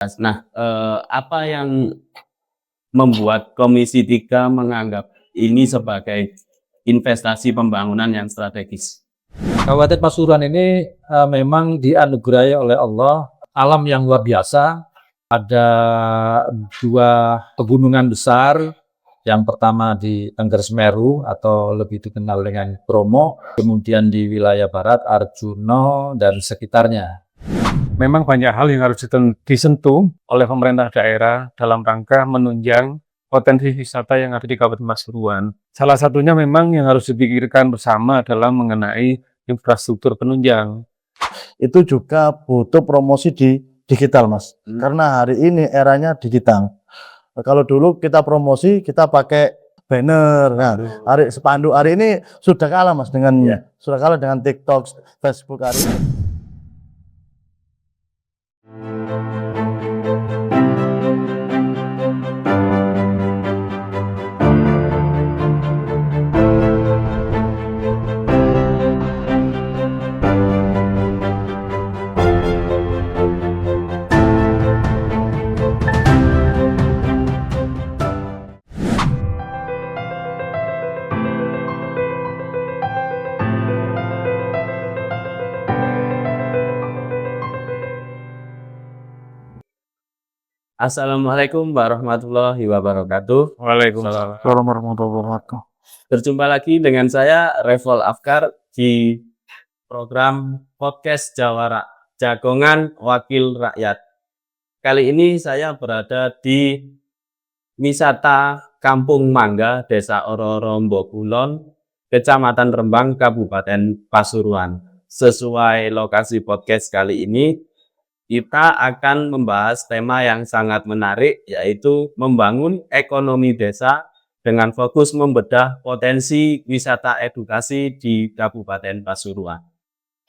Nah, apa yang membuat Komisi 3 menganggap ini sebagai investasi pembangunan yang strategis? Kabupaten Pasuruan ini memang dianugerahi oleh Allah alam yang luar biasa. Ada 2 pegunungan besar. Yang pertama di Tengger Semeru atau lebih dikenal dengan Bromo, kemudian di wilayah barat Arjuna dan sekitarnya. Memang banyak hal yang harus disentuh oleh pemerintah daerah dalam rangka menunjang potensi wisata yang ada di Kabupaten Pasuruan. Salah satunya memang yang harus dipikirkan bersama adalah mengenai infrastruktur penunjang. Itu juga butuh promosi di digital, Mas. Karena hari ini eranya digital. Kalau dulu kita promosi, kita pakai banner. Nah, hari spanduk hari ini sudah kalah, Mas, sudah kalah dengan TikTok, Facebook hari ini. Assalamualaikum warahmatullahi wabarakatuh. Waalaikumsalam warahmatullahi wabarakatuh. Berjumpa lagi dengan saya, Revol Afkar, di program Podcast Jawara, Jagongan Wakil Rakyat. Kali ini saya berada di wisata Kampung Mangga, Desa Oro-Oro Mbokulon, Kecamatan Rembang, Kabupaten Pasuruan. Sesuai lokasi podcast kali ini, kita akan membahas tema yang sangat menarik, yaitu membangun ekonomi desa dengan fokus membedah potensi wisata edukasi di Kabupaten Pasuruan.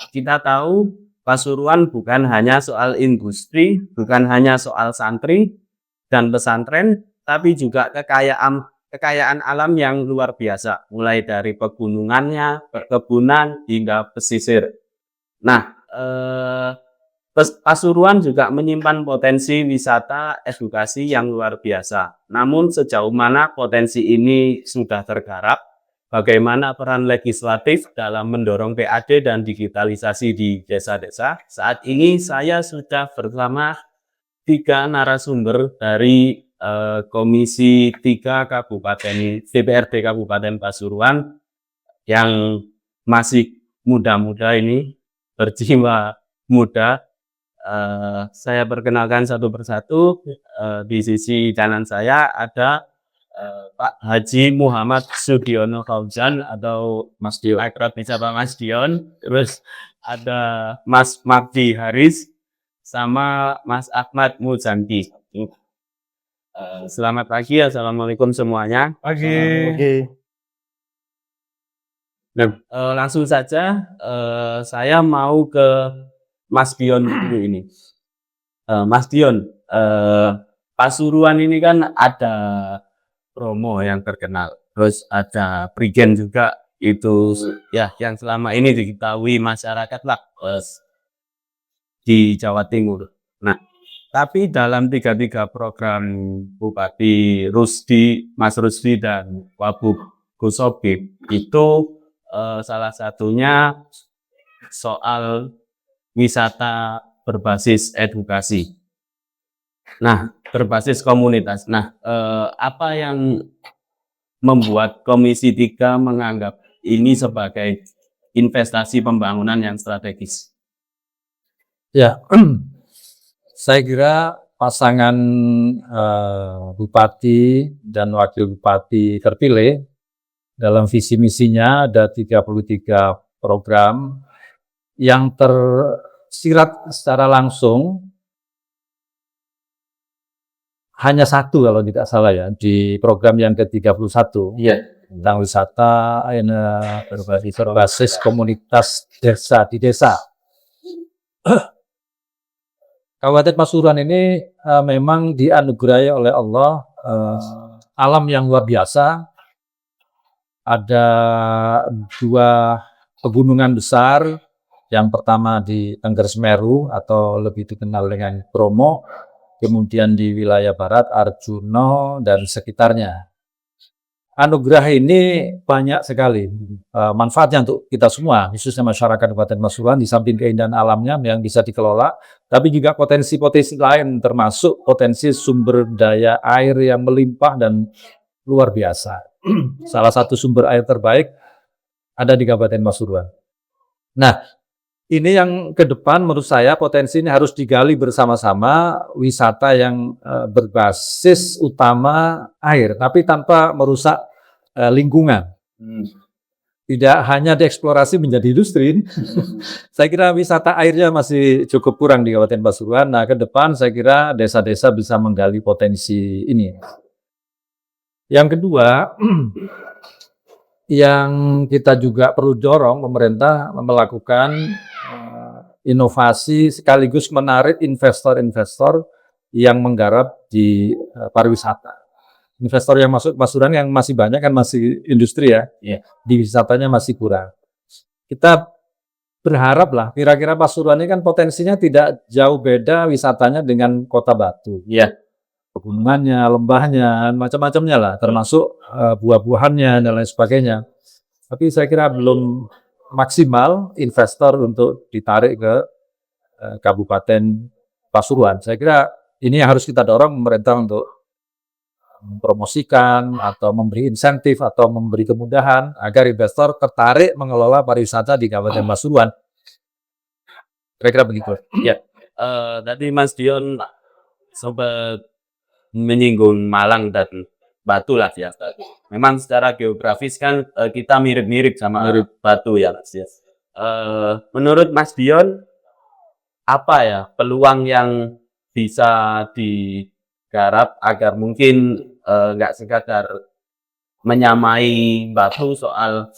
Kita tahu Pasuruan bukan hanya soal industri, bukan hanya soal santri dan pesantren, tapi juga kekayaan alam yang luar biasa, mulai dari pegunungannya, perkebunan, hingga pesisir. Nah, Pasuruan juga menyimpan potensi wisata edukasi yang luar biasa. Namun sejauh mana potensi ini sudah tergarap? Bagaimana peran legislatif dalam mendorong PAD dan digitalisasi di desa-desa? Saat ini saya sudah bersama 3 narasumber dari Komisi 3 DPRD Kabupaten Pasuruan yang masih muda-muda ini, berjiwa muda. Saya perkenalkan satu persatu. Di sisi kanan saya ada Pak Haji Muhammad Sudiono Fauzan atau Mas Dion, akrab disapa Mas Dion. Terus ada Mas Magdi Haris sama Mas Ahmad Muzanti. Selamat pagi, assalamualaikum semuanya. Pagi. Langsung saja saya mau ke Mas Dion dulu ini. Mas Dion, Pasuruan ini kan ada Bromo yang terkenal, terus ada Prigen juga, itu ya yang selama ini diketahui masyarakat lah di Jawa Timur. Nah, tapi dalam 3 program Bupati Mas Rusdi dan Wabub Kusobib itu salah satunya soal wisata berbasis edukasi. Nah, berbasis komunitas. Nah, apa yang membuat Komisi 3 menganggap ini sebagai investasi pembangunan yang strategis? Ya, saya kira pasangan Bupati dan Wakil Bupati terpilih dalam visi misinya ada 33 program yang tersirat secara langsung hanya 1 kalau tidak salah ya, di program yang ke-31. Iya. Tentang wisata berbasis komunitas desa di desa. Kabupaten Pasuruan ini memang dianugerahi oleh Allah alam yang luar biasa. Ada 2 pegunungan besar. Yang pertama di Tengger Semeru atau lebih dikenal dengan Bromo, kemudian di wilayah barat Arjuno dan sekitarnya. Anugerah ini banyak sekali manfaatnya untuk kita semua, khususnya masyarakat Kabupaten Pasuruan, di samping keindahan alamnya yang bisa dikelola, tapi juga potensi-potensi lain, termasuk potensi sumber daya air yang melimpah dan luar biasa. Salah satu sumber air terbaik ada di Kabupaten Pasuruan. Nah, ini yang ke depan menurut saya potensi ini harus digali bersama-sama, wisata yang berbasis utama air, tapi tanpa merusak lingkungan. Tidak hanya dieksplorasi menjadi industri. Saya kira wisata airnya masih cukup kurang di Kabupaten Pasuruan. Nah, ke depan saya kira desa-desa bisa menggali potensi ini. Yang kedua, yang kita juga perlu dorong pemerintah melakukan inovasi sekaligus menarik investor-investor yang menggarap di pariwisata. Investor yang masuk Pasuruan yang masih banyak kan masih industri ya, di wisatanya masih kurang. Kita berharap lah, kira-kira Pasuruan ini kan potensinya tidak jauh beda wisatanya dengan Kota Batu. Pegunungannya, lembahnya, macam-macamnya lah, termasuk buah-buahannya dan lain sebagainya. Tapi saya kira belum maksimal investor untuk ditarik ke Kabupaten Pasuruan. Saya kira ini yang harus kita dorong pemerintah untuk mempromosikan atau memberi insentif atau memberi kemudahan agar investor tertarik mengelola pariwisata di Kabupaten Pasuruan. Kira-kira begitu. Tadi Mas Dion sempat menyinggung Malang dan Batu lah ya. Memang secara geografis kan kita mirip-mirip sama Batu ya Mas ya. Menurut Mas Dion apa ya peluang yang bisa digarap agar mungkin nggak sekadar menyamai Batu soal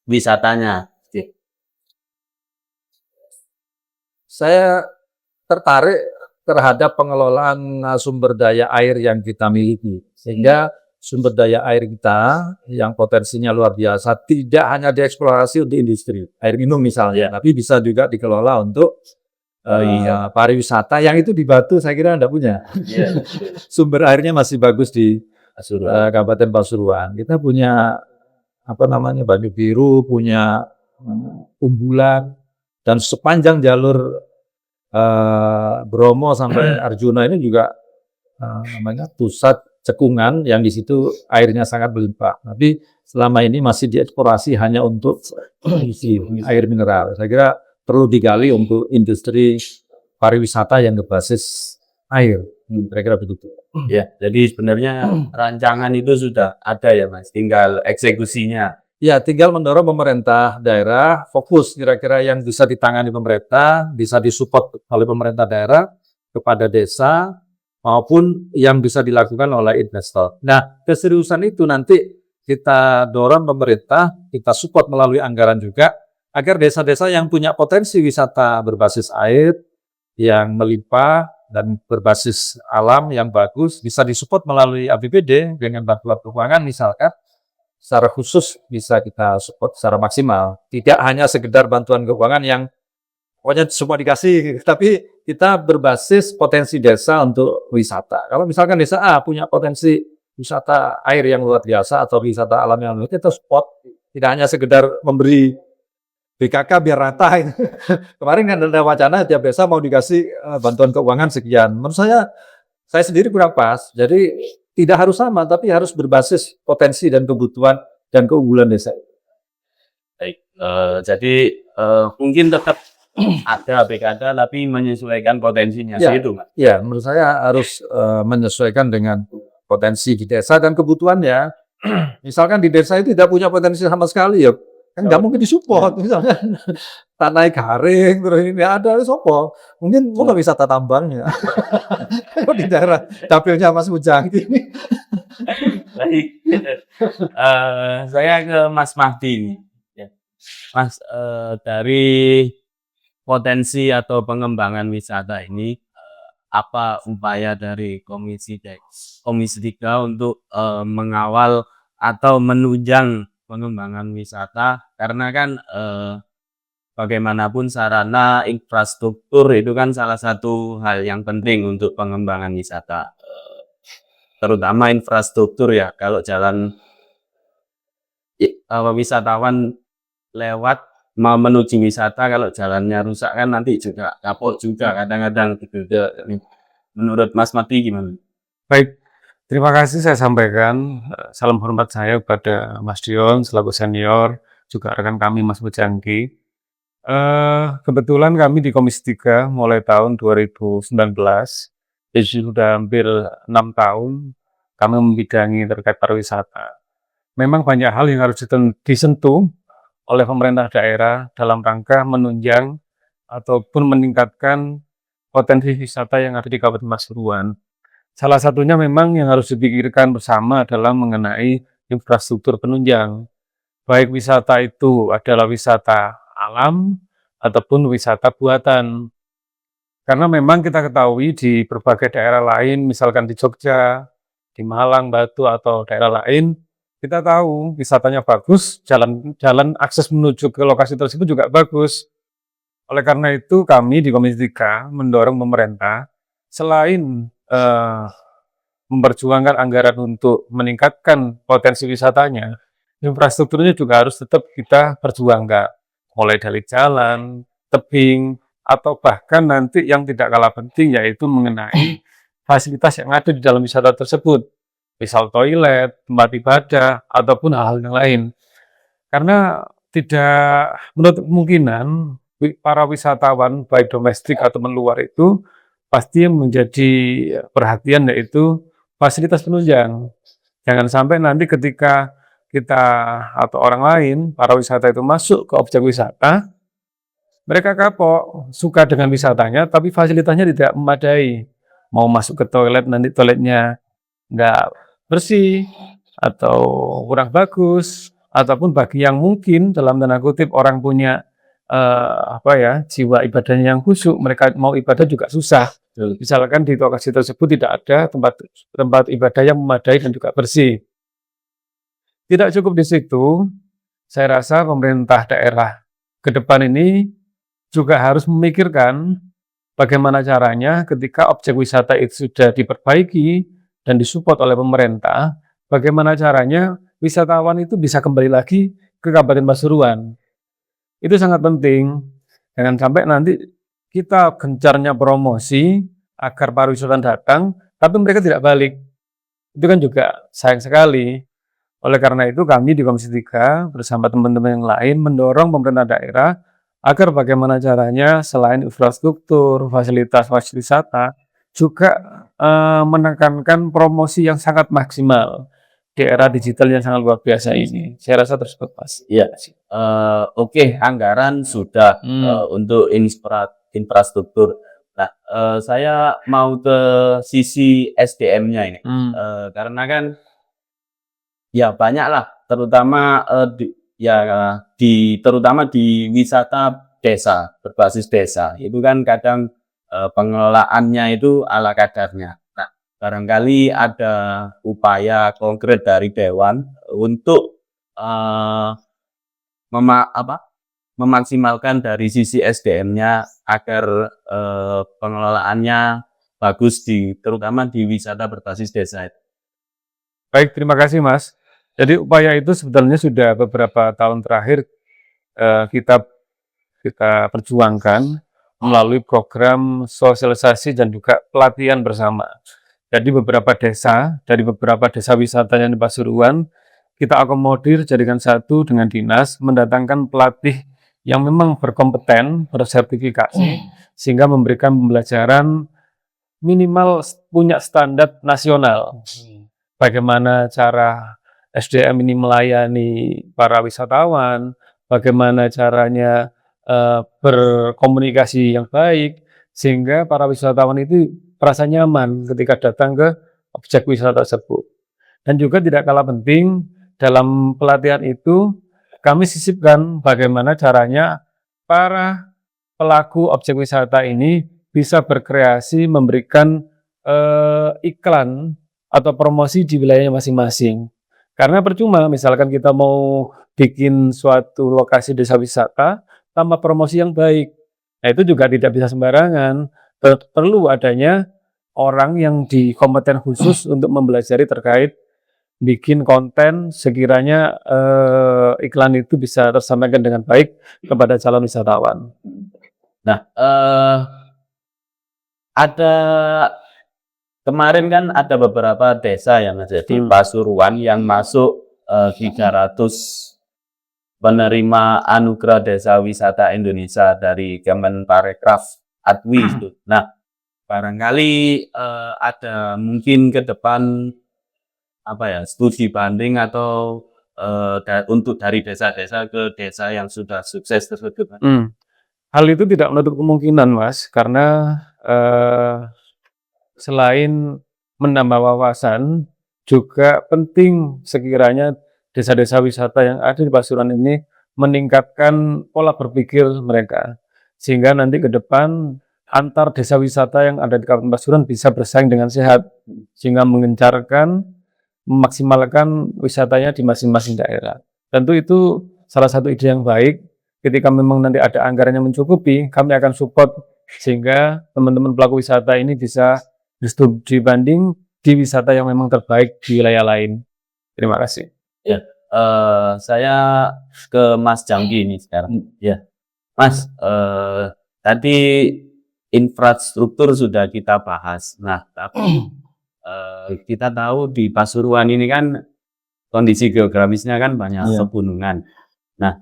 wisatanya? Saya tertarik terhadap pengelolaan sumber daya air yang kita miliki. Sehingga sumber daya air kita yang potensinya luar biasa tidak hanya dieksplorasi untuk industri, air minum misalnya, tapi bisa juga dikelola untuk pariwisata yang itu di Batu saya kira Anda punya. Sumber airnya masih bagus di Kabupaten Pasuruan. Kita punya Banyu Biru, punya Umbulan, dan sepanjang jalur Bromo sampai Arjuna ini juga pusat cekungan yang di situ airnya sangat berlimpah. Tapi selama ini masih dieksplorasi hanya untuk isi air mineral. Saya kira perlu digali untuk industri pariwisata yang berbasis air. Kira-kira begitu. Ya, jadi sebenarnya rancangan itu sudah ada ya Mas, tinggal eksekusinya. Ya, tinggal mendorong pemerintah daerah fokus kira-kira yang bisa ditangani pemerintah, bisa disupport oleh pemerintah daerah kepada desa, maupun yang bisa dilakukan oleh investor. Nah, keseriusan itu nanti kita dorong pemerintah, kita support melalui anggaran juga, agar desa-desa yang punya potensi wisata berbasis air, yang melimpah, dan berbasis alam yang bagus, bisa disupport melalui APBD dengan bantuan keuangan misalkan, secara khusus bisa kita support secara maksimal. Tidak hanya sekedar bantuan keuangan yang pokoknya semua dikasih, tapi kita berbasis potensi desa untuk wisata. Kalau misalkan desa A punya potensi wisata air yang luar biasa atau wisata alam yang luar biasa, kita support. Tidak hanya sekedar memberi BKK biar rata. Kemarin kan ada wacana tiap desa mau dikasih bantuan keuangan sekian. Menurut saya sendiri kurang pas. Jadi tidak harus sama, tapi harus berbasis potensi dan kebutuhan dan keunggulan desa. Baik, jadi mungkin tetap ada BKD tapi menyesuaikan potensinya itu, Mas. Ya, menurut saya harus menyesuaikan dengan potensi di desa dan kebutuhannya. Misalkan di desa itu tidak punya potensi sama sekali, ya kan nggak mungkin disupport. Misalnya tanah garing, terus ini ada sopo, mungkin bukan wisata tambangnya. Di daerah dapilnya Mas Ujang ini. Baik, saya ke Mas Mahdi. Mas, dari potensi atau pengembangan wisata ini, apa upaya dari Komisi 3 untuk mengawal atau menunjang pengembangan wisata? Karena kan bagaimanapun sarana infrastruktur itu kan salah satu hal yang penting untuk pengembangan wisata. Terutama infrastruktur ya, kalau jalan wisatawan lewat mau menuju wisata kalau jalannya rusak kan nanti juga kapok juga kadang-kadang gitu. Menurut Mas Mati gimana? Baik, terima kasih saya sampaikan salam hormat saya kepada Mas Dion selaku senior, juga rekan kami Mas Mujangki. Kebetulan kami di Komisi 3 mulai tahun 2019, jadi sudah hampir 6 tahun kami membidangi terkait pariwisata. Memang banyak hal yang harus disentuh oleh pemerintah daerah dalam rangka menunjang ataupun meningkatkan potensi wisata yang ada di Kabupaten Pasuruan. Salah satunya memang yang harus dipikirkan bersama adalah mengenai infrastruktur penunjang. Baik wisata itu adalah wisata alam ataupun wisata buatan. Karena memang kita ketahui di berbagai daerah lain, misalkan di Jogja, di Malang, Batu, atau daerah lain, kita tahu wisatanya bagus, jalan akses menuju ke lokasi tersebut juga bagus. Oleh karena itu kami di Komisi 3 mendorong pemerintah selain memperjuangkan anggaran untuk meningkatkan potensi wisatanya, infrastrukturnya juga harus tetap kita perjuangkan. Mulai dari jalan, tebing, atau bahkan nanti yang tidak kalah penting yaitu mengenai fasilitas yang ada di dalam wisata tersebut. Misal toilet, tempat ibadah, ataupun hal-hal yang lain. Karena tidak menutup kemungkinan para wisatawan baik domestik atau luar itu pasti yang menjadi perhatian yaitu fasilitas penunjang. Jangan sampai nanti ketika kita atau orang lain, para wisata itu masuk ke objek wisata, mereka kapok, suka dengan wisatanya, tapi fasilitasnya tidak memadai. Mau masuk ke toilet, nanti toiletnya nggak bersih, atau kurang bagus, ataupun bagi yang mungkin dalam tanda kutip orang punya jiwa ibadahnya yang khusyuk, mereka mau ibadah juga susah. Misalkan di lokasi tersebut tidak ada tempat ibadah yang memadai dan juga bersih. Tidak cukup di situ, saya rasa pemerintah daerah ke depan ini juga harus memikirkan bagaimana caranya ketika objek wisata itu sudah diperbaiki dan disupport oleh pemerintah, bagaimana caranya wisatawan itu bisa kembali lagi ke Kabupaten Pasuruan. Itu sangat penting. Jangan sampai nanti kita gencarnya promosi agar pariwisata datang, tapi mereka tidak balik. Itu kan juga sayang sekali. Oleh karena itu kami di Komisi 3 bersama teman-teman yang lain mendorong pemerintah daerah agar bagaimana caranya selain infrastruktur, fasilitas wisata, juga menekankan promosi yang sangat maksimal di era digital yang sangat luar biasa ini. Saya rasa tersebut Mas. Iya. Oke, anggaran sudah untuk infrastruktur. Nah, saya mau ke sisi SDM-nya ini. Karena kan ya banyaklah, terutama terutama di wisata desa, berbasis desa. Itu kan kadang pengelolaannya itu ala kadarnya. Nah, barangkali ada upaya konkret dari Dewan untuk memaksimalkan dari sisi SDM-nya agar pengelolaannya bagus terutama di wisata berbasis desa. Baik, terima kasih Mas. Jadi upaya itu sebenarnya sudah beberapa tahun terakhir kita perjuangkan melalui program sosialisasi dan juga pelatihan bersama. Jadi dari beberapa desa wisata yang di Pasuruan, kita akomodir jadikan satu dengan dinas, mendatangkan pelatih yang memang berkompeten, bersertifikasi, sehingga memberikan pembelajaran minimal punya standar nasional. Bagaimana cara SDM ini melayani para wisatawan, bagaimana caranya berkomunikasi yang baik, sehingga para wisatawan itu merasa nyaman ketika datang ke objek wisata tersebut. Dan juga tidak kalah penting, dalam pelatihan itu kami sisipkan bagaimana caranya para pelaku objek wisata ini bisa berkreasi memberikan iklan atau promosi di wilayahnya masing-masing. Karena percuma misalkan kita mau bikin suatu lokasi desa wisata, tanpa promosi yang baik. Nah, itu juga tidak bisa sembarangan. Perlu adanya orang yang kompeten khusus untuk mempelajari terkait bikin konten sekiranya iklan itu bisa tersampaikan dengan baik kepada calon wisatawan. Nah, ada kemarin kan ada beberapa desa yang ada di Pasuruan yang masuk 300 penerima anugerah Desa Wisata Indonesia dari Kemenparekraf ADWI itu. Nah, barangkali ada mungkin ke depan studi banding atau untuk dari desa-desa ke desa yang sudah sukses tersebut. Hal itu tidak menutup kemungkinan, Mas, karena selain menambah wawasan, juga penting sekiranya desa-desa wisata yang ada di Pasuruan ini meningkatkan pola berpikir mereka. Sehingga nanti ke depan antar desa wisata yang ada di Kabupaten Pasuruan bisa bersaing dengan sehat. Sehingga memaksimalkan wisatanya di masing-masing daerah. Tentu itu salah satu ide yang baik. Ketika memang nanti ada anggaran yang mencukupi, kami akan support sehingga teman-teman pelaku wisata ini bisa studi banding di wisata yang memang terbaik di wilayah lain. Terima kasih. Ya, saya ke Mas Jangki ini sekarang. Ya, Mas, tadi infrastruktur sudah kita bahas. Nah, tapi kita tahu di Pasuruan ini kan kondisi geografisnya kan banyak pegunungan. Nah,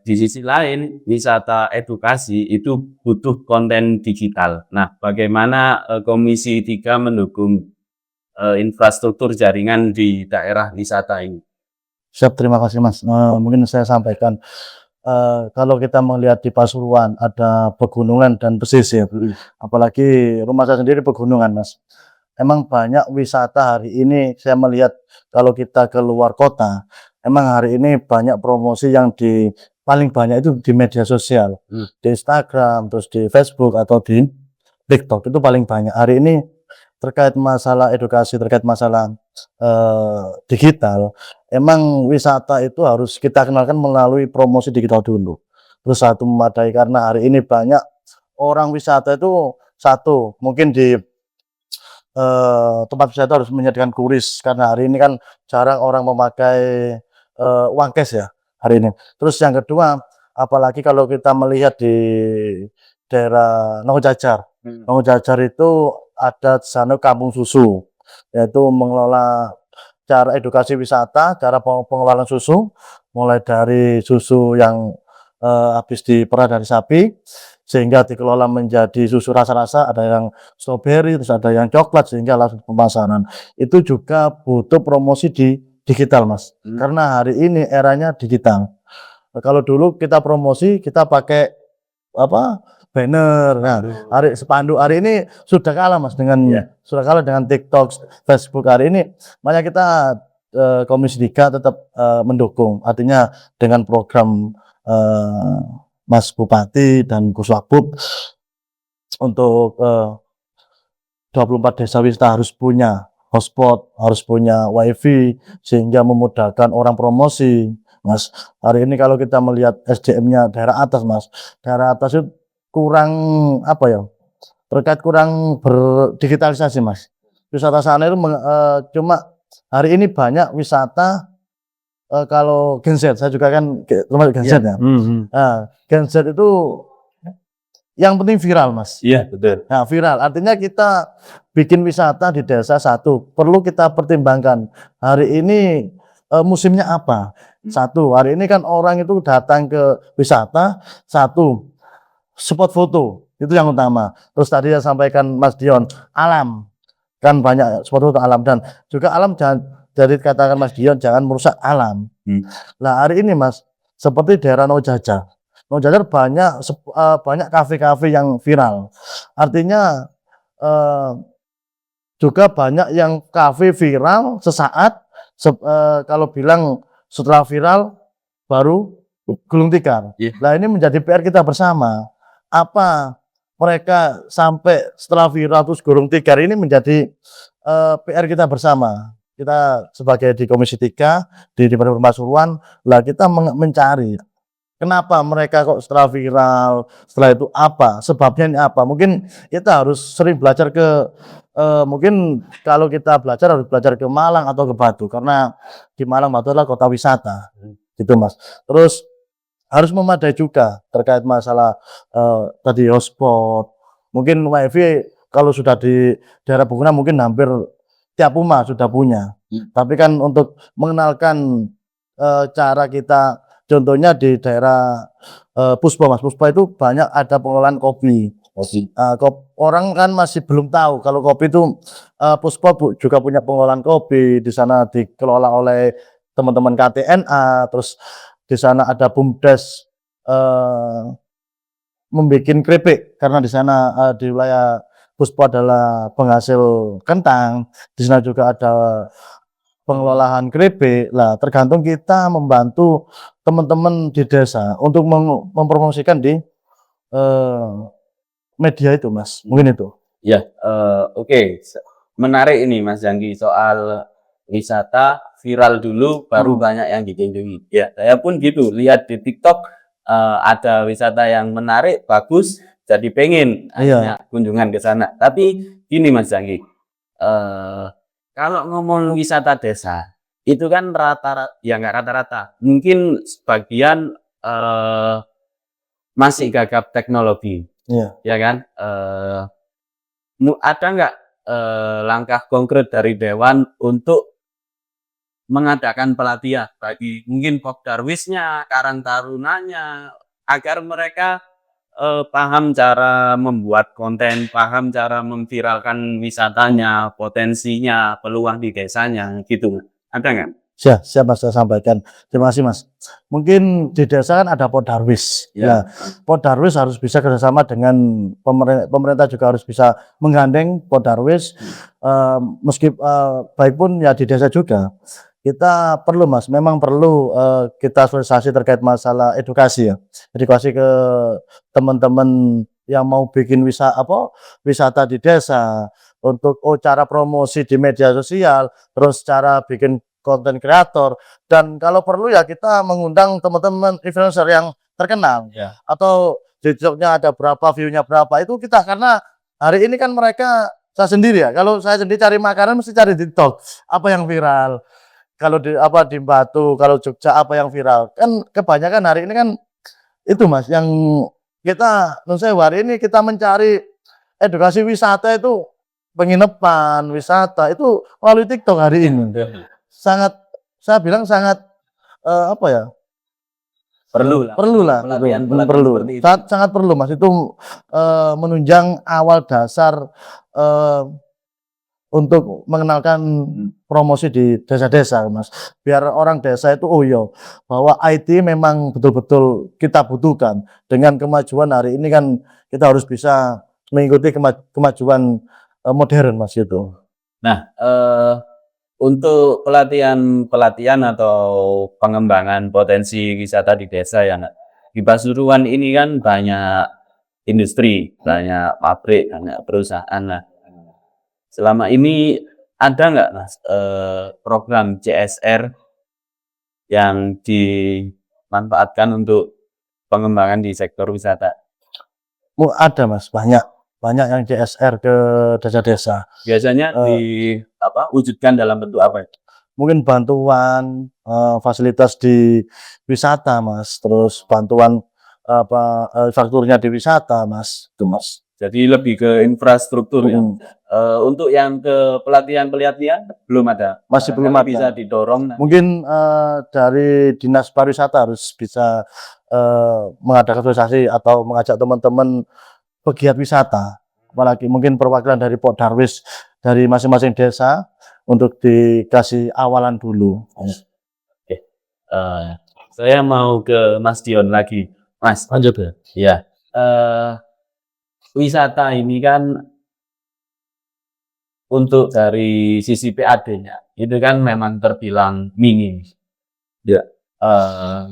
di sisi lain wisata edukasi itu butuh konten digital. Nah, bagaimana Komisi 3 mendukung infrastruktur jaringan di daerah wisata ini? Siap, terima kasih Mas. Mungkin saya sampaikan, kalau kita melihat di Pasuruan ada pegunungan dan pesisir, apalagi rumah saya sendiri pegunungan, Mas. Emang banyak wisata hari ini saya melihat kalau kita keluar kota, emang hari ini banyak promosi yang paling banyak itu di media sosial, di Instagram, terus di Facebook atau di TikTok itu paling banyak. Hari ini terkait masalah edukasi, terkait masalah digital, emang wisata itu harus kita kenalkan melalui promosi digital dulu. Terus satu memadai karena hari ini banyak orang wisata itu mungkin di tempat wisata harus menyediakan kuris karena hari ini kan jarang orang memakai uang cash ya hari ini. Terus yang kedua, apalagi kalau kita melihat di daerah Nongjajar, Nongjajar itu ada sana kampung susu, yaitu mengelola cara edukasi wisata, cara pengelolaan susu, mulai dari susu yang habis diperah dari sapi, sehingga dikelola menjadi susu rasa-rasa, ada yang stroberi, terus ada yang coklat, sehingga langsung pemasaran. Itu juga butuh promosi di digital, Mas. Karena hari ini eranya digital. Kalau dulu kita promosi, kita pakai banner. Nah, spanduk hari ini sudah kalah, Mas, sudah kalah dengan TikTok, Facebook hari ini. Makanya kita Komisi 3 tetap mendukung. Artinya dengan program Mas Bupati dan Gus Wagub untuk 24 desa wisata harus punya hotspot, harus punya wifi sehingga memudahkan orang promosi, Mas. Hari ini kalau kita melihat SDM-nya daerah atas, Mas, daerah atas itu kurang terkait kurang berdigitalisasi, Mas. Wisata sana itu cuma hari ini banyak wisata. Kalau Gen Z, saya juga kan termasuk Gen Z ya. Nah, Gen Z itu yang penting viral, Mas. Iya, betul. Nah, viral artinya kita bikin wisata di desa perlu kita pertimbangkan hari ini musimnya apa. Hari ini kan orang itu datang ke wisata, spot foto itu yang utama. Terus tadi saya sampaikan Mas Dion, alam kan banyak spot foto alam, dan juga alam jadi katakan Mas Dion jangan merusak alam. Nah, hari ini Mas, seperti daerah Nongjajar banyak kafe-kafe yang viral. Artinya juga banyak yang kafe viral sesaat, kalau bilang setelah viral baru gulung tikar. Nah, ini menjadi PR kita bersama. Apa mereka sampai setelah viral terus gulung tikar, ini menjadi PR kita bersama. Kita sebagai di Komisi 3 di Departemen Pasuruan, lah kita mencari Kenapa mereka kok setelah viral, setelah itu apa, sebabnya ini apa? Mungkin kita harus sering belajar ke mungkin kalau kita belajar harus belajar ke Malang atau ke Batu karena di Malang Batu adalah kota wisata, gitu Mas. Terus harus memadai juga terkait masalah tadi hotspot, mungkin WiFi kalau sudah di daerah Bungkuna mungkin hampir tiap rumah sudah punya. Tapi kan untuk mengenalkan cara kita, contohnya di daerah Puspa Mas, Puspa itu banyak ada pengelolaan kopi. Orang kan masih belum tahu kalau kopi itu Puspa juga punya pengelolaan kopi, di sana dikelola oleh teman-teman KTNA, terus di sana ada BUMDes membuat keripik karena di sana di wilayah Puspa adalah penghasil kentang, di sana juga ada pengelolaan keripik. Lah, tergantung kita membantu teman-teman di desa untuk mempromosikan di media itu, Mas. Mungkin itu. Ya, oke. Menarik ini Mas Janggi soal wisata viral dulu baru banyak yang dikunjungi. Ya, saya pun gitu, lihat di TikTok ada wisata yang menarik, bagus, jadi pengen akhirnya kunjungan ke sana. Tapi gini Mas Janggi, kalau ngomong wisata desa, itu kan rata-rata, ya nggak rata-rata, mungkin sebagian masih gagap teknologi, ya kan? Ada nggak langkah konkret dari Dewan untuk mengadakan pelatihan bagi mungkin Popdarwisnya, Karang Tarunanya, agar mereka paham cara membuat konten, paham cara memviralkan wisatanya, potensinya, peluang di desanya, gitu. Ada nggak? Siap Mas, saya sampaikan. Terima kasih Mas. Mungkin di desa kan ada Popdarwis. Ya, Popdarwis harus bisa kerjasama dengan pemerintah juga harus bisa menggandeng Popdarwis. Baik pun ya di desa juga. Kita perlu Mas, memang perlu kita sosialisasi terkait masalah edukasi ya. Edukasi ke teman-teman yang mau bikin wisata di desa untuk cara promosi di media sosial, terus cara bikin konten kreator, dan kalau perlu ya kita mengundang teman-teman influencer yang terkenal atau di TikToknya ada berapa, view-nya berapa, itu kita, karena hari ini kan mereka, saya sendiri ya, kalau saya sendiri cari makanan mesti cari di TikTok apa yang viral. Kalau di Batu, kalau Jogja apa yang viral, kan kebanyakan hari ini kan itu Mas, yang kita hari ini kita mencari edukasi wisata itu, penginapan wisata itu melalui TikTok hari ini. Sangat, saya bilang sangat perlu lah sangat perlu Mas, itu menunjang awal dasar untuk mengenalkan promosi di desa-desa Mas, biar orang desa itu bahwa IT memang betul-betul kita butuhkan. Dengan kemajuan hari ini kan kita harus bisa mengikuti kemajuan modern Mas itu. Nah, untuk pelatihan atau pengembangan potensi wisata di desa ya, di Pasuruan ini kan banyak industri, banyak pabrik, banyak perusahaan lah. Selama ini ada nggak Mas program CSR yang dimanfaatkan untuk pengembangan di sektor wisata? Ada Mas, banyak yang CSR ke desa-desa. Biasanya wujudkan dalam bentuk apa? Mungkin bantuan fasilitas di wisata Mas, terus bantuan infrastrukturnya di wisata Mas, itu Mas. Jadi lebih ke infrastruktur ya. Untuk yang ke pelatihan belum ada. Masih belum ada. Bisa didorong. Mungkin dari Dinas Pariwisata harus bisa mengadakan sosialisasi atau mengajak teman-teman pegiat wisata, apalagi mungkin perwakilan dari Popdarwis dari masing-masing desa untuk dikasih awalan dulu. Oke. Saya mau ke Mas Dion lagi, Mas. Lanjut ya. Ya. Wisata ini kan untuk dari sisi PAD-nya itu kan memang terbilang minim. Ya.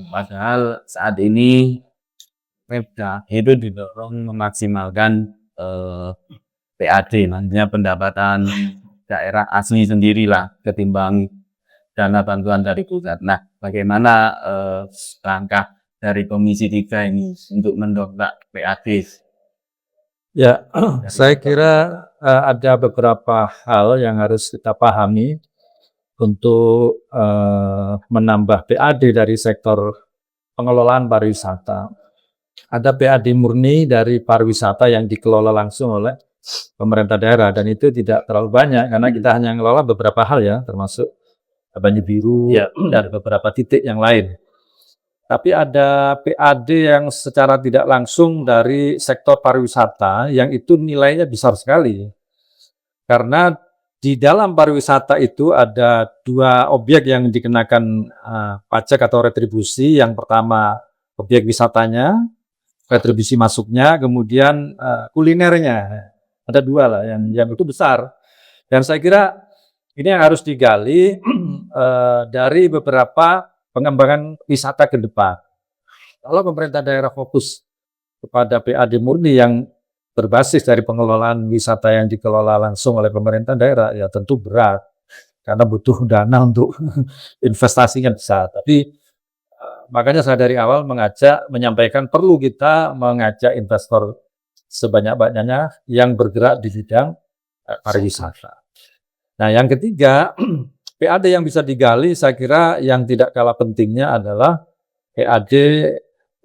Padahal saat ini Pemda itu didorong memaksimalkan PAD, nantinya pendapatan daerah asli sendirilah ketimbang dana bantuan dari pusat. Nah, bagaimana langkah dari Komisi 3 ini untuk mendongkrak PAD? Ya, saya kira ada beberapa hal yang harus kita pahami untuk menambah PAD dari sektor pengelolaan pariwisata. Ada PAD murni dari pariwisata yang dikelola langsung oleh pemerintah daerah, dan itu tidak terlalu banyak karena kita hanya mengelola beberapa hal ya, termasuk Banyu Biru dan beberapa titik yang lain. Tapi ada PAD yang secara tidak langsung dari sektor pariwisata yang itu nilainya besar sekali. Karena di dalam pariwisata itu ada 2 objek yang dikenakan pajak atau retribusi. Yang pertama objek wisatanya, retribusi masuknya, kemudian kulinernya. Ada 2 lah yang itu besar. Dan saya kira ini yang harus digali dari beberapa pengembangan wisata ke depan. Kalau pemerintah daerah fokus kepada PAD murni yang berbasis dari pengelolaan wisata yang dikelola langsung oleh pemerintah daerah, ya tentu berat karena butuh dana untuk investasinya besar. Tapi makanya saya dari awal menyampaikan perlu kita mengajak investor sebanyak-banyaknya yang bergerak di bidang pariwisata. Nah, yang ketiga, PAD yang bisa digali, saya kira yang tidak kalah pentingnya adalah PAD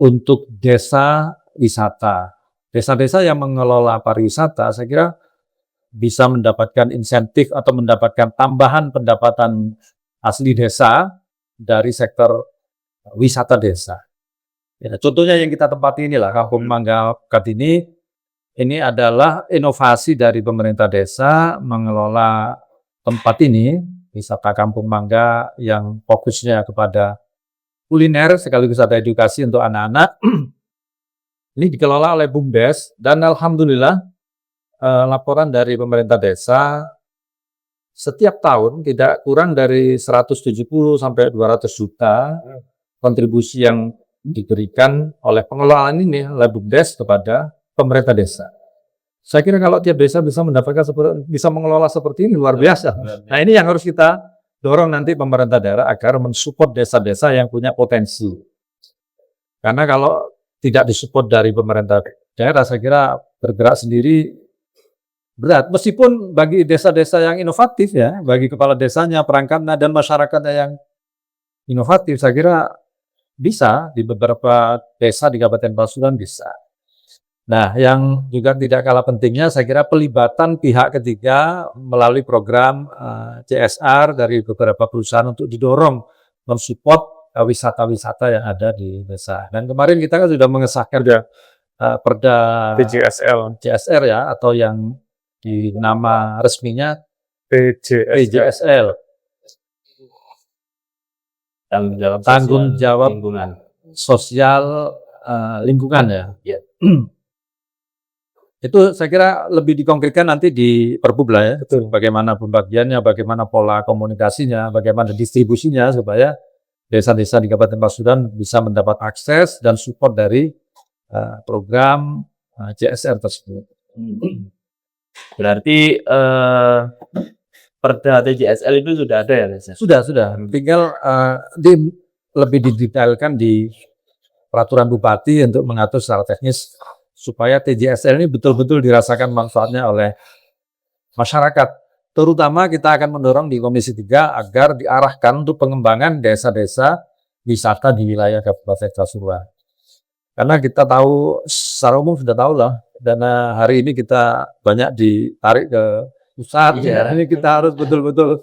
untuk desa wisata. Desa-desa yang mengelola pariwisata, saya kira bisa mendapatkan insentif atau mendapatkan tambahan pendapatan asli desa dari sektor wisata desa. Ya, contohnya yang kita tempati inilah, Kampung Mangga Kartini, ini adalah inovasi dari pemerintah desa mengelola tempat ini, wisata Kampung Mangga yang fokusnya kepada kuliner sekaligus ada edukasi untuk anak-anak. Ini dikelola oleh BUMDes dan alhamdulillah laporan dari pemerintah desa setiap tahun tidak kurang dari 170 sampai 200 juta kontribusi yang diberikan oleh pengelolaan ini oleh BUMDes kepada pemerintah desa. Saya kira kalau tiap desa bisa mengelola seperti ini luar biasa. Nah, ini yang harus kita dorong nanti pemerintah daerah agar mensupport desa-desa yang punya potensi. Karena kalau tidak disupport dari pemerintah daerah, saya kira bergerak sendiri berat. Meskipun bagi desa-desa yang inovatif ya, bagi kepala desanya, perangkatnya, dan masyarakatnya yang inovatif, saya kira bisa di beberapa desa di Kabupaten Pasuruan bisa. Nah, yang juga tidak kalah pentingnya, saya kira pelibatan pihak ketiga melalui program CSR dari beberapa perusahaan untuk didorong mensupport wisata-wisata yang ada di desa. Dan kemarin kita kan sudah mengesahkan Perda CSR ya, atau yang di nama resminya PJSL. Tanggung jawab lingkungan. Sosial lingkungan ya. Itu saya kira lebih dikonkretkan nanti di Perbup lah ya. Betul. Bagaimana pembagiannya, bagaimana pola komunikasinya, bagaimana distribusinya supaya desa-desa di Kabupaten Pasuruan bisa mendapat akses dan support dari program CSR tersebut. Berarti Perda TJSL itu sudah ada ya, Mas? Sudah. Tinggal lebih didetailkan di peraturan bupati untuk mengatur secara teknis supaya TJSL ini betul-betul dirasakan manfaatnya oleh masyarakat. Terutama kita akan mendorong di Komisi 3 agar diarahkan untuk pengembangan desa-desa wisata di wilayah Kabupaten Pasuruan. Karena kita tahu, secara umum sudah tahu lah, dana hari ini kita banyak ditarik ke pusat. Ya. Ini kita harus betul-betul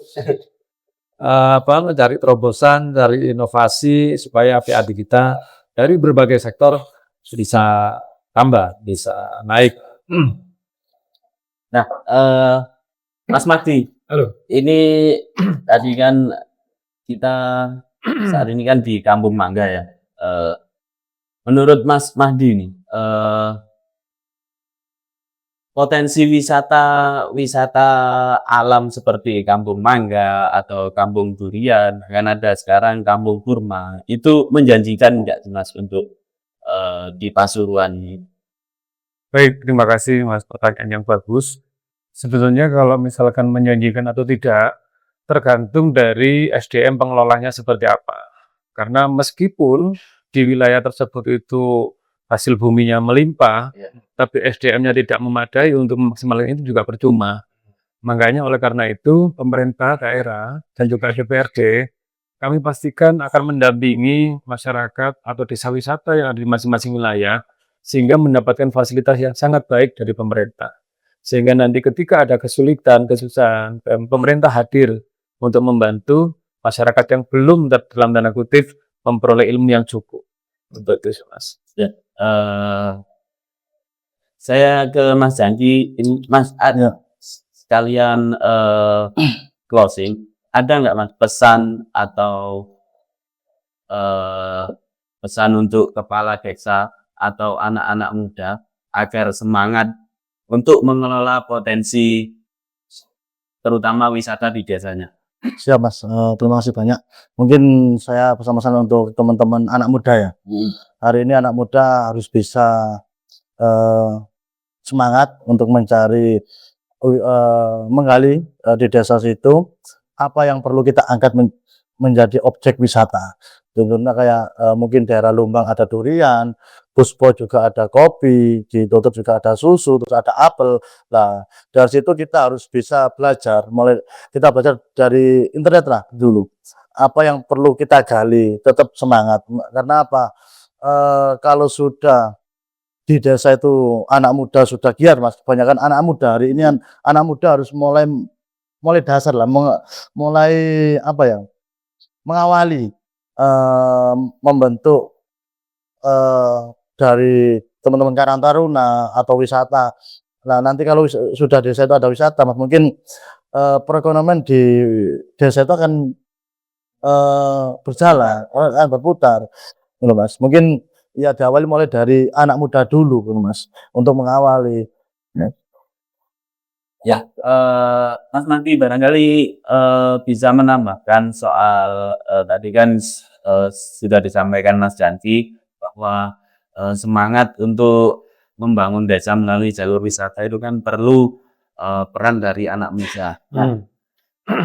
mencari terobosan, cari inovasi supaya PAD kita dari berbagai sektor bisa tambah, bisa naik. Nah, Mas Magdi, Halo. ini tadi kan kita saat ini kan di Kampung Mangga ya. Menurut Mas Mahdi nih, potensi wisata alam seperti Kampung Mangga atau Kampung Durian, kan ada sekarang Kampung Kurma, itu menjanjikan enggak Mas untuk di Pasuruan ini? Baik, terima kasih Mas, pertanyaan yang bagus. Sebetulnya kalau misalkan menjanjikan atau tidak, tergantung dari SDM pengelolanya seperti apa. Karena meskipun di wilayah tersebut itu hasil buminya melimpah, Iya. tapi SDM-nya tidak memadai untuk memaksimalkan itu juga percuma. Makanya oleh karena itu pemerintah daerah dan juga DPRD, kami pastikan akan mendampingi masyarakat atau desa wisata yang ada di masing-masing wilayah sehingga mendapatkan fasilitas yang sangat baik dari pemerintah. Sehingga nanti ketika ada kesulitan, kesusahan, pemerintah hadir untuk membantu masyarakat yang belum dalam tanda kutip memperoleh ilmu yang cukup. Untuk itu, Mas. Eh, saya ke Mas Janji, Mas, Ya. sekalian closing, ada nggak Mas pesan atau pesan untuk kepala desa atau anak-anak muda agar semangat untuk mengelola potensi terutama wisata di desanya? Siap Mas, terima kasih banyak. Mungkin saya pesan-pesan untuk teman-teman anak muda ya. Hari ini anak muda harus bisa semangat untuk mencari menggali di desa situ apa yang perlu kita angkat menjadi objek wisata. Contohnya kayak mungkin daerah Lumbang ada durian, Puspo juga ada kopi, di Tutup juga ada susu, terus ada apel. Nah, dari situ kita harus bisa belajar, kita belajar dari internet lah dulu. Apa yang perlu kita gali, tetap semangat. Karena apa? Kalau sudah di desa itu anak muda sudah giat Mas, kebanyakan anak muda hari ini anak muda harus mulai dasar lah, mulai apa ya, mengawali membentuk dari teman-teman Karang Taruna atau wisata. Nah nanti kalau sudah desa itu ada wisata Mas, mungkin perekonomian di desa itu akan berjalan, akan berputar, gitu Mas. Mungkin ya diawali mulai dari anak muda dulu, gitu Mas, untuk mengawali. Ya, Mas nanti barangkali bisa menambahkan soal tadi kan sudah disampaikan Mas Janji bahwa semangat untuk membangun desa melalui jalur wisata itu kan perlu peran dari anak muda. Nah,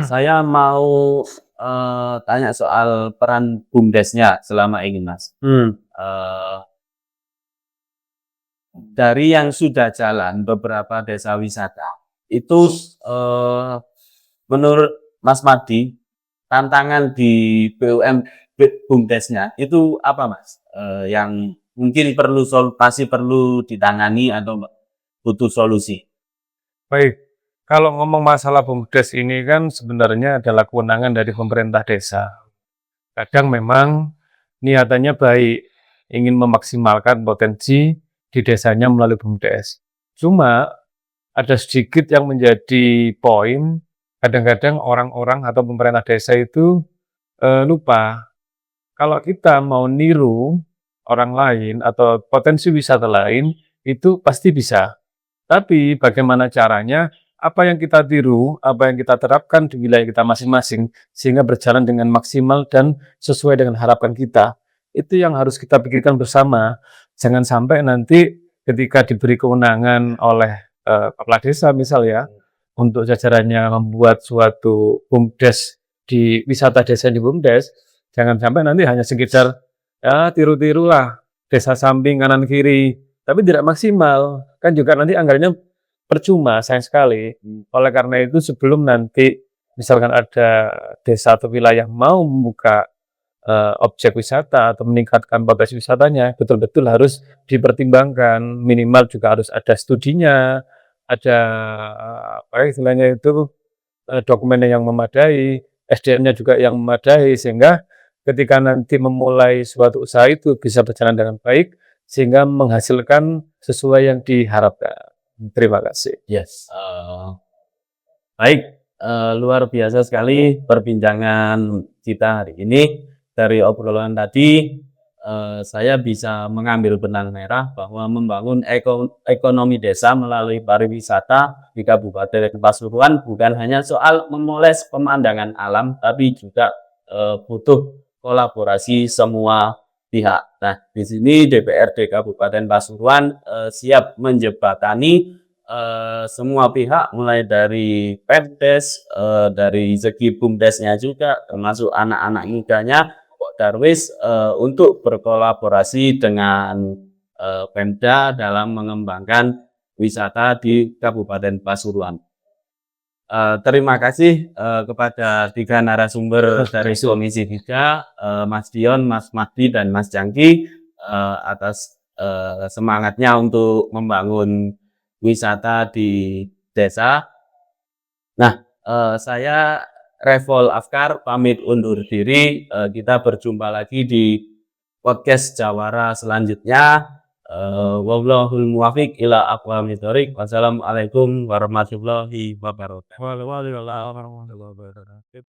saya mau tanya soal peran BUMDesnya selama ini, Mas. Dari yang sudah jalan beberapa desa wisata, itu menurut Mas Madi, tantangan di BUMDesnya itu apa, Mas? Yang mungkin masih perlu ditangani atau butuh solusi? Baik, kalau ngomong masalah BUMDes ini kan sebenarnya adalah kewenangan dari pemerintah desa. Kadang memang niatannya baik, ingin memaksimalkan potensi di desanya melalui BUMDes. Cuma ada sedikit yang menjadi poin, kadang-kadang orang-orang atau pemerintah desa itu lupa. Kalau kita mau niru orang lain atau potensi wisata lain, itu pasti bisa. Tapi bagaimana caranya, apa yang kita tiru, apa yang kita terapkan di wilayah kita masing-masing, sehingga berjalan dengan maksimal dan sesuai dengan harapan kita. Itu yang harus kita pikirkan bersama. Jangan sampai nanti ketika diberi kewenangan oleh kepala desa misal ya, untuk jajarannya membuat suatu BUMDes di wisata desa di BUMDes, jangan sampai nanti hanya sekedar ya tiru-tirulah desa samping kanan kiri, tapi tidak maksimal, kan juga nanti anggarannya percuma, sayang sekali. Oleh karena itu sebelum nanti misalkan ada desa atau wilayah mau membuka objek wisata atau meningkatkan potensi wisatanya, betul-betul harus dipertimbangkan, minimal juga harus ada studinya, ada apa istilahnya itu dokumennya yang memadai, SDM-nya juga yang memadai, sehingga ketika nanti memulai suatu usaha itu bisa berjalan dengan baik, sehingga menghasilkan sesuai yang diharapkan. Terima kasih. Yes. Baik, luar biasa sekali perbincangan kita hari ini. Dari obrolan tadi, saya bisa mengambil benang merah bahwa membangun ekonomi desa melalui pariwisata di Kabupaten Pasuruan bukan hanya soal memoles pemandangan alam, tapi juga butuh kolaborasi semua pihak. Nah, di sini DPRD Kabupaten Pasuruan siap menjembatani semua pihak, mulai dari Pemdes, dari segi BUMDesnya juga, termasuk anak-anak mudanya. kelompok Darwis untuk berkolaborasi dengan Pemda dalam mengembangkan wisata di Kabupaten Pasuruan. Terima kasih kepada 3 narasumber dari Komisi 3, Mas Dion, Mas Mahdi, dan Mas Jangki atas semangatnya untuk membangun wisata di desa. Nah, saya Revol Afkar pamit undur diri. Kita berjumpa lagi di podcast Jawara selanjutnya. Wallahul muwaffiq ila aqwamit thoriq. Wassalamualaikum warahmatullahi wabarakatuh. Waalaikumsalam warahmatullahi wabarakatuh.